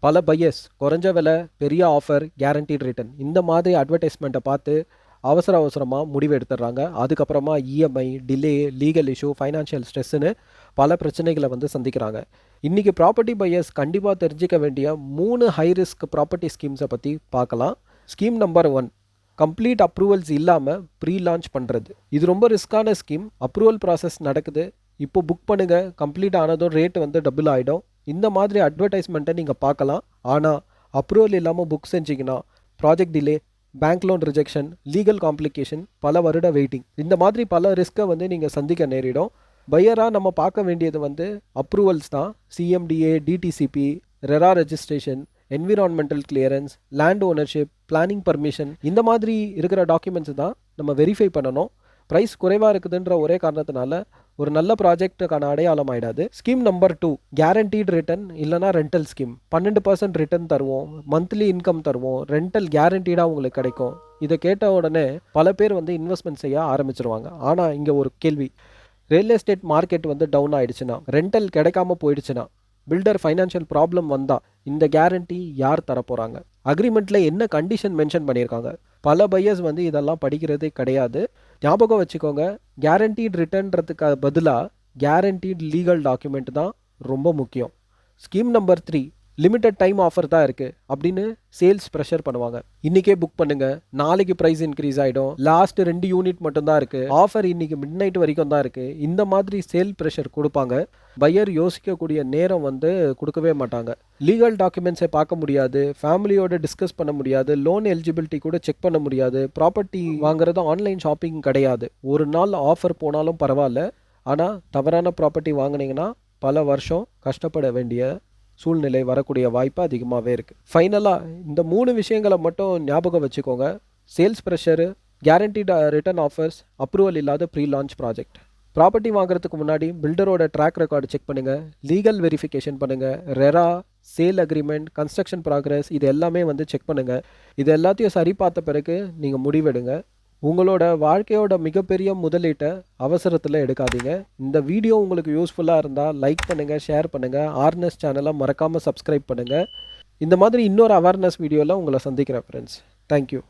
பல பையர்ஸ் குறைஞ்ச விலை, பெரிய ஆஃபர், கேரண்டீட் ரிட்டர்ன் இந்த மாதிரி அட்வர்டைஸ்மெண்ட்டை பார்த்து அவசரமாக முடிவு எடுத்துடுறாங்க. அதுக்கப்புறமா EMI, delay, legal issue, financial ஸ்ட்ரெஸ்ஸுன்னு பல பிரச்சனைகளை வந்து சந்திக்கிறாங்க. இன்றைக்கி ப்ராப்பர்ட்டி பையர்ஸ் கண்டிப்பாக தெரிஞ்சிக்க வேண்டிய 3 ஹை ரிஸ்க் ப்ராப்பர்ட்டி ஸ்கீம்ஸை பற்றி பார்க்கலாம். ஸ்கீம் நம்பர் 1, கம்ப்ளீட் அப்ரூவல்ஸ் இல்லாமல் ப்ரீ லான்ச் பண்ணுறது. இது ரொம்ப ரிஸ்க்கான ஸ்கீம். அப்ரூவல் ப்ராசஸ் நடக்குது, இப்போ புக் பண்ணுங்கள், கம்ப்ளீட் ஆனதும் ரேட் வந்து டபுள் ஆகிடும். இந்த மாதிரி அட்வர்டைஸ்மெண்ட்டை நீங்கள் பார்க்கலாம். ஆனால் அப்ரூவல் இல்லாமல் புக் செஞ்சிங்கன்னா project delay, bank loan rejection, legal complication, பல வருட வெயிட்டிங், இந்த மாதிரி பல ரிஸ்க்கை வந்து நீங்கள் சந்திக்க நேரிடும். பையராக நம்ம பார்க்க வேண்டியது வந்து அப்ரூவல்ஸ் தான். CMDA, DTCP, RERA registration, environmental clearance, land ownership, planning permission, இந்த மாதிரி இருக்கிற டாக்குமெண்ட்ஸ் தான் நம்ம வெரிஃபை பண்ணணும். ப்ரைஸ் குறைவாக இருக்குதுன்ற ஒரே காரணத்தினால ஒரு நல்ல ப்ராஜெக்ட்டுக்கான அடையாளம் ஆகிடாது. ஸ்கீம் நம்பர் 2, கேரண்டீட் ரிட்டர்ன் இல்லைனா ரெண்டல் ஸ்கீம். 12% ரிட்டர்ன் தருவோம், மந்த்லி இன்கம் தருவோம், ரெண்டல் கேரண்டீடாக உங்களுக்கு கிடைக்கும். இதை கேட்ட உடனே பல பேர் வந்து இன்வெஸ்ட்மெண்ட் செய்ய ஆரம்பிச்சிருவாங்க. ஆனால் இங்கே ஒரு கேள்வி, ரியல் எஸ்டேட் மார்க்கெட் வந்து டவுன் ஆகிடுச்சுன்னா, ரெண்டல் கிடைக்காம போயிடுச்சுன்னா, பில்டர் ஃபைனான்ஷியல் ப்ராப்ளம் வந்தால் இந்த கேரண்டி யார் தரப்போகிறாங்க? அக்ரிமெண்ட்டில் என்ன கண்டிஷன் மென்ஷன் பண்ணியிருக்காங்க? பல பையர்ஸ் வந்து இதெல்லாம் படிக்கிறதே கிடையாது. ஞாபகம் வச்சுக்கோங்க, கேரண்டீட் ரிட்டர்ன்றதுக்கு பதிலாக கேரண்டீட் லீகல் டாக்குமெண்ட் தான் ரொம்ப முக்கியம். Scheme number 3, limited time offer தான் இருக்குது அப்படின்னு சேல்ஸ் ப்ரெஷர் பண்ணுவாங்க. இன்றைக்கே புக் பண்ணுங்கள், நாளைக்கு ப்ரைஸ் இன்க்ரீஸ் ஆகிடும், லாஸ்ட்டு 2 யூனிட் மட்டும்தான் இருக்குது, ஆஃபர் இன்றைக்கி மிட் நைட் வரைக்கும் தான் இருக்குது, இந்த மாதிரி சேல் ப்ரெஷர் கொடுப்பாங்க. பையர் யோசிக்கக்கூடிய நேரம் வந்து கொடுக்கவே மாட்டாங்க. லீகல் டாக்குமெண்ட்ஸை பார்க்க முடியாது, ஃபேமிலியோட டிஸ்கஸ் பண்ண முடியாது, லோன் எலிஜிபிலிட்டி கூட செக் பண்ண முடியாது. ப்ராப்பர்ட்டி வாங்குறது ஆன்லைன் ஷாப்பிங் கிடையாது. ஒரு நாள் ஆஃபர் போனாலும் பரவாயில்ல, ஆனால் தவறான ப்ராப்பர்ட்டி வாங்கினீங்கன்னா பல வருஷம் கஷ்டப்பட வேண்டிய சூழ்நிலை வரக்கூடிய வாய்ப்பு அதிகமாகவே இருக்குது. ஃபைனலாக இந்த 3 விஷயங்களை மட்டும் ஞாபகம் வச்சுக்கோங்க. Sales pressure, guaranteed return offers, approval இல்லாத ப்ரீ லான்ச் ப்ராஜெக்ட். ப்ராப்பர்ட்டி வாங்குறதுக்கு முன்னாடி பில்டரோட ட்ராக் ரெக்கார்டு செக் பண்ணுங்கள், லீகல் வெரிஃபிகேஷன் பண்ணுங்கள், RERA, sale agreement, construction progress, இது எல்லாமே வந்து செக் பண்ணுங்கள். இது எல்லாத்தையும் சரி பார்த்த பிறகு நீங்கள் முடிவெடுங்க. உங்களோட வாழ்க்கையோட மிகப்பெரிய முதலீட்டை அவசரத்தில் எடுக்காதீங்க. இந்த வீடியோ உங்களுக்கு யூஸ்ஃபுல்லாக இருந்தால் லைக் பண்ணுங்கள், ஷேர் பண்ணுங்கள், ஆர்னஸ் சேனலை மறக்காமல் சப்ஸ்கிரைப் பண்ணுங்கள். இந்த மாதிரி இன்னொரு அவேர்னஸ் வீடியோவில் உங்களை சந்திக்கிறேன் ஃப்ரெண்ட்ஸ். தேங்க்யூ.